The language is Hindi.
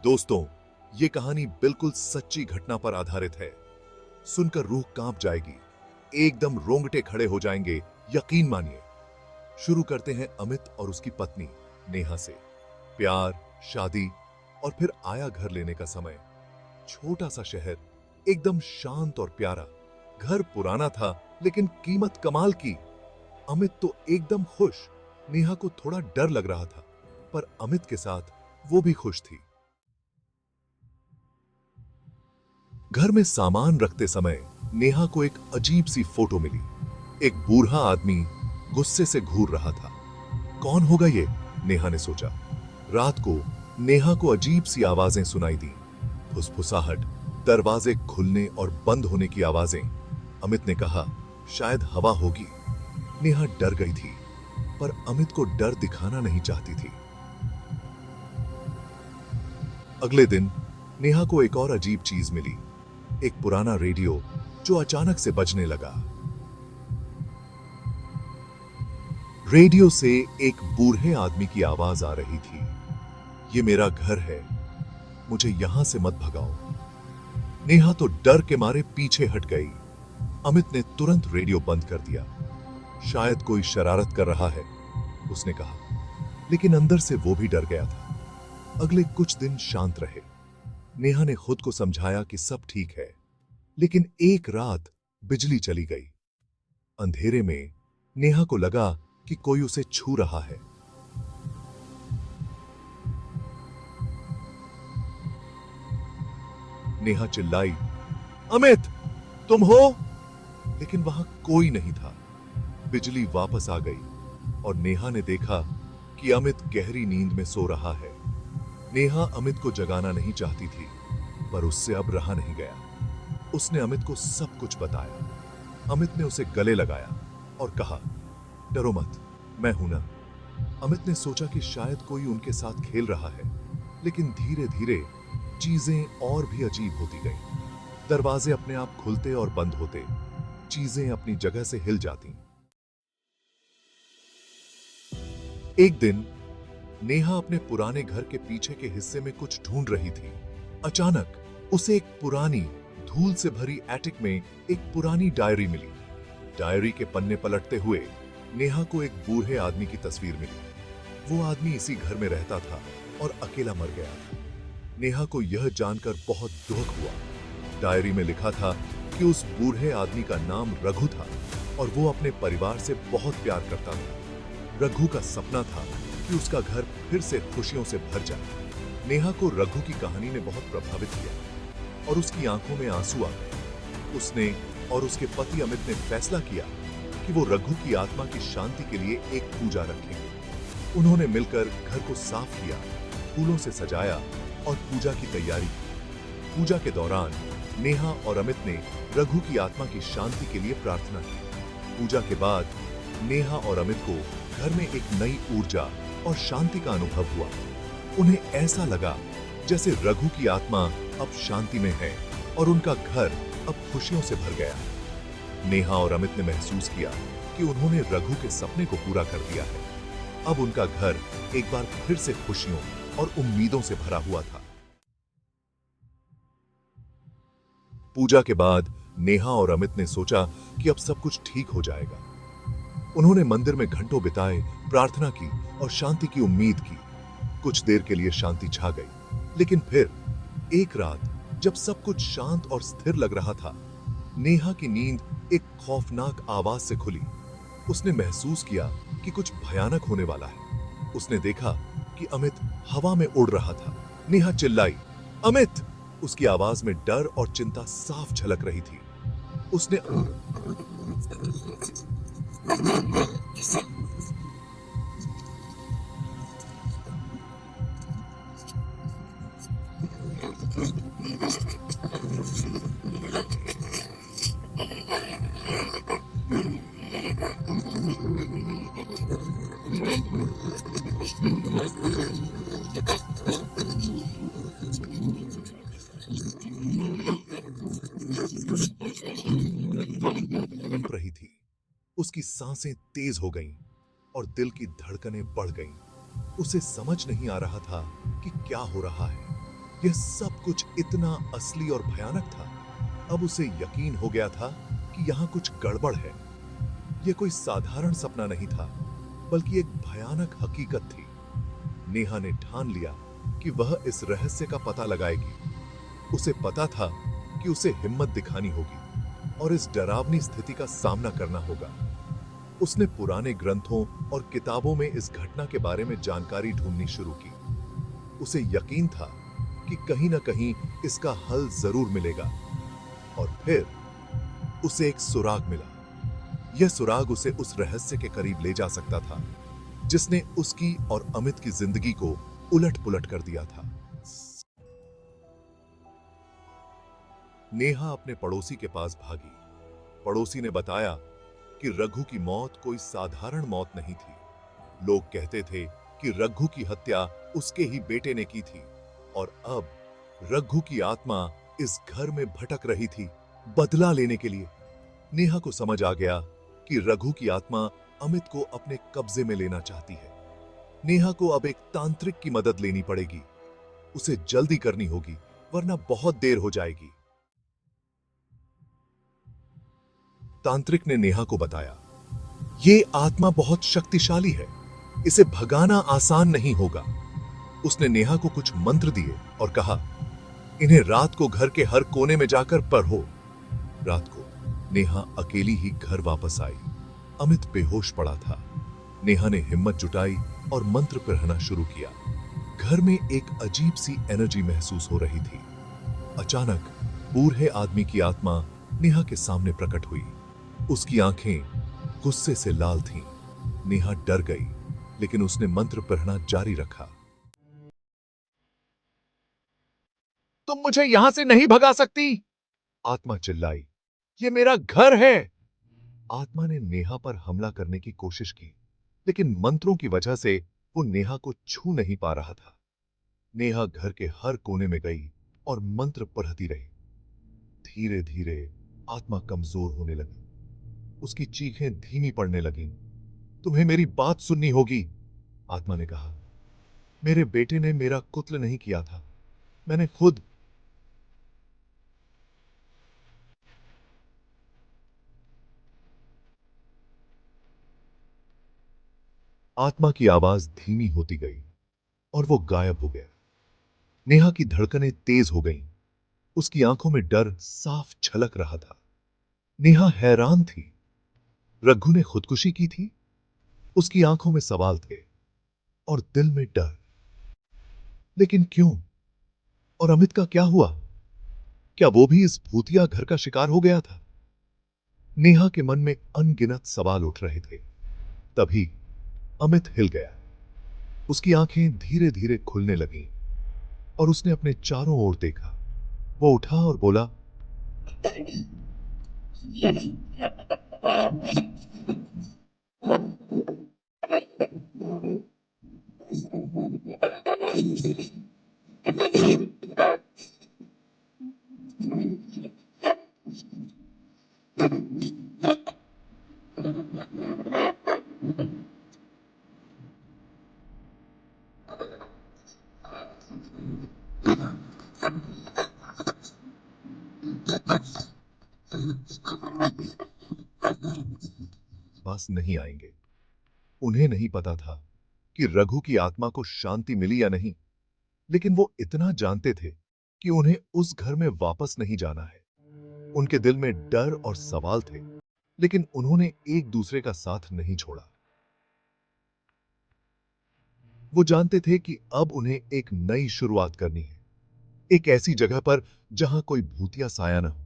दोस्तों, ये कहानी बिल्कुल सच्ची घटना पर आधारित है। सुनकर रूह कांप जाएगी, एकदम रोंगटे खड़े हो जाएंगे, यकीन मानिए। शुरू करते हैं अमित और उसकी पत्नी नेहा से। प्यार, शादी और फिर आया घर लेने का समय। छोटा सा शहर, एकदम शांत और प्यारा। घर पुराना था लेकिन कीमत कमाल की। अमित तो एकदम खुश। नेहा को थोड़ा डर लग रहा था, पर अमित के साथ वो भी खुश थी। घर में सामान रखते समय नेहा को एक अजीब सी फोटो मिली। एक बूढ़ा आदमी गुस्से से घूर रहा था। कौन होगा ये? नेहा ने सोचा। रात को नेहा को अजीब सी आवाजें सुनाई दी। फुसफुसाहट, दरवाजे खुलने और बंद होने की आवाजें। अमित ने कहा, शायद हवा होगी। नेहा डर गई थी, पर अमित को डर दिखाना नहीं चाहती थी। अगले दिन नेहा को एक और अजीब चीज मिली। एक पुराना रेडियो जो अचानक से बजने लगा। रेडियो से एक बूढ़े आदमी की आवाज आ रही थी। ये मेरा घर है, मुझे यहां से मत भगाओ। नेहा तो डर के मारे पीछे हट गई। अमित ने तुरंत रेडियो बंद कर दिया। शायद कोई शरारत कर रहा है, उसने कहा, लेकिन अंदर से वो भी डर गया था। अगले कुछ दिन शांत रहे। नेहा ने खुद को समझाया कि सब ठीक है, लेकिन एक रात बिजली चली गई। अंधेरे में नेहा को लगा कि कोई उसे छू रहा है। नेहा चिल्लाई, अमित, तुम हो? लेकिन वहां कोई नहीं था। बिजली वापस आ गई और नेहा ने देखा कि अमित गहरी नींद में सो रहा है। नेहा अमित को जगाना नहीं चाहती थी, पर उससे अब रहा नहीं गया। उसने अमित को सब कुछ बताया। अमित ने उसे गले लगाया और कहा, डरो मत, मैं हूं ना। अमित ने सोचा कि शायद कोई उनके साथ खेल रहा है, लेकिन धीरे धीरे चीजें और भी अजीब होती गईं। दरवाजे अपने आप खुलते और बंद होते, चीजें अपनी जगह से हिल जाती। एक दिन नेहा अपने पुराने घर के पीछे के हिस्से में कुछ ढूंढ रही थी। अचानक उसे एक पुरानी, धूल से भरी एटिक में एक पुरानी डायरी मिली। डायरी के पन्ने पलटते हुए नेहा को एक बूढ़े आदमी की तस्वीर मिली। वो आदमी इसी घर में रहता था और अकेला मर गया था। नेहा को यह जानकर बहुत दुख हुआ। डायरी में लिखा था कि उस बूढ़े आदमी का नाम रघु था और वो अपने परिवार से बहुत प्यार करता था। रघु का सपना था कि उसका घर फिर से खुशियों से भर जाए। नेहा को रघु की कहानी ने बहुत प्रभावित किया और उसकी आंखों में आंसू आ गए। उसने और उसके पति अमित ने फैसला किया कि वो रघु की आत्मा की शांति के लिए एक पूजा रखेंगे। उन्होंने मिलकर घर को साफ किया, फूलों से सजाया और पूजा की तैयारी की। पूजा के दौरान नेहा और अमित ने रघु की आत्मा की शांति के लिए प्रार्थना की। पूजा के बाद नेहा और अमित को घर में एक नई ऊर्जा और शांति का अनुभव हुआ। उन्हें ऐसा लगा जैसे रघु की आत्मा अब शांति में है और उनका घर अब खुशियों से भर गया। नेहा और अमित ने महसूस किया कि उन्होंने रघु के सपने को पूरा कर दिया है। अब उनका घर एक बार फिर से खुशियों और उम्मीदों से भरा हुआ था। पूजा के बाद नेहा और अमित ने सोचा कि अब सब कुछ ठीक हो जाएगा। उन्होंने मंदिर में घंटों बिताए, प्रार्थना की और शांति की उम्मीद की। कुछ देर के लिए शांति छा गई, लेकिन फिर एक रात जब सब कुछ शांत और स्थिर लग रहा था, नेहा की नींद एक खौफनाक आवाज से खुली। उसने महसूस किया कि कुछ भयानक होने वाला है। उसने देखा कि अमित हवा में उड़ रहा था। नेहा चिल्लाई, अमित! उसकी आवाज में डर और चिंता साफ झलक रही थी। उसने रही थी। उसकी सांसें तेज हो गईं और दिल की धड़कनें बढ़ गईं। उसे समझ नहीं आ रहा था कि क्या हो रहा है। यह सब कुछ इतना असली और भयानक था। अब उसे यकीन हो गया था कि यहां कुछ गड़बड़ है। यह कोई साधारण सपना नहीं था, बल्कि एक भयानक हकीकत थी। नेहा ने ठान लिया कि वह इस रहस्य का पता लगाएगी। उसे पता था कि उसे हिम्मत दिखानी होगी और इस डरावनी स्थिति का सामना करना होगा। उसने पुराने ग्रंथों और किताबों में इस घटना के बारे में जानकारी ढूंढनी शुरू की। उसे यकीन था कि कहीं ना कहीं इसका हल जरूर मिलेगा। और फिर उसे एक सुराग मिला। यह सुराग उसे उस रहस्य के करीब ले जा सकता था जिसने उसकी और अमित की जिंदगी को उलट-पुलट कर दिया था। नेहा अपने पड़ोसी के पास भागी। पड़ोसी ने बताया कि रघु की मौत कोई साधारण मौत नहीं थी। लोग कहते थे कि रघु की हत्या उसके ही बेटे ने की थी और अब रघु की आत्मा इस घर में भटक रही थी, बदला लेने के लिए। नेहा को समझ आ गया कि रघु की आत्मा अमित को अपने कब्जे में लेना चाहती है। नेहा को अब एक तांत्रिक की मदद लेनी पड़ेगी। उसे जल्दी करनी होगी, वरना बहुत देर हो जाएगी। तांत्रिक ने नेहा को बताया, ये आत्मा बहुत शक्तिशाली है, इसे भगाना आसान नहीं होगा। उसने नेहा को कुछ मंत्र दिए और कहा, इन्हें रात को घर के हर कोने में जाकर पढ़ो। रात को नेहा अकेली ही घर वापस आई। अमित बेहोश पड़ा था। नेहा ने हिम्मत जुटाई और मंत्र पढ़ना शुरू किया। घर में एक अजीब सी एनर्जी महसूस हो रही थी। अचानक बूढ़े आदमी की आत्मा नेहा के सामने प्रकट हुई। उसकी आंखें गुस्से से लाल थीं। नेहा डर गई, लेकिन उसने मंत्र पढ़ना जारी रखा। तुम मुझे यहां से नहीं भगा सकती, आत्मा चिल्लाई। ये मेरा घर है। आत्मा ने नेहा पर हमला करने की कोशिश की, लेकिन मंत्रों की वजह से वो नेहा को छू नहीं पा रहा था। नेहा घर के हर कोने में गई और मंत्र पढ़ती रही। धीरे धीरे आत्मा कमजोर होने लगी। उसकी चीखें धीमी पड़ने लगीं। तुम्हें मेरी बात सुननी होगी, आत्मा ने कहा। मेरे बेटे ने मेरा कुत्ल नहीं किया था, मैंने खुद। आत्मा की आवाज धीमी होती गई और वो गायब हो गया। नेहा की धड़कनें तेज हो गईं। उसकी आंखों में डर साफ झलक रहा था। नेहा हैरान थी। रघु ने खुदकुशी की थी? उसकी आंखों में सवाल थे और दिल में डर। लेकिन क्यों? और अमित का क्या हुआ? क्या वो भी इस भूतिया घर का शिकार हो गया था? नेहा के मन में अनगिनत सवाल उठ रहे थे। तभी अमित हिल गया। उसकी आंखें धीरे धीरे खुलने लगीं और उसने अपने चारों ओर देखा। वो उठा और बोला, पास नहीं आएंगे। उन्हें नहीं पता था कि रघु की आत्मा को शांति मिली या नहीं, लेकिन वो इतना जानते थे कि उन्हें उस घर में वापस नहीं जाना है। उनके दिल में डर और सवाल थे, लेकिन उन्होंने एक दूसरे का साथ नहीं छोड़ा। वो जानते थे कि अब उन्हें एक नई शुरुआत करनी है, एक ऐसी जगह पर जहां कोई भूतिया साया न हो,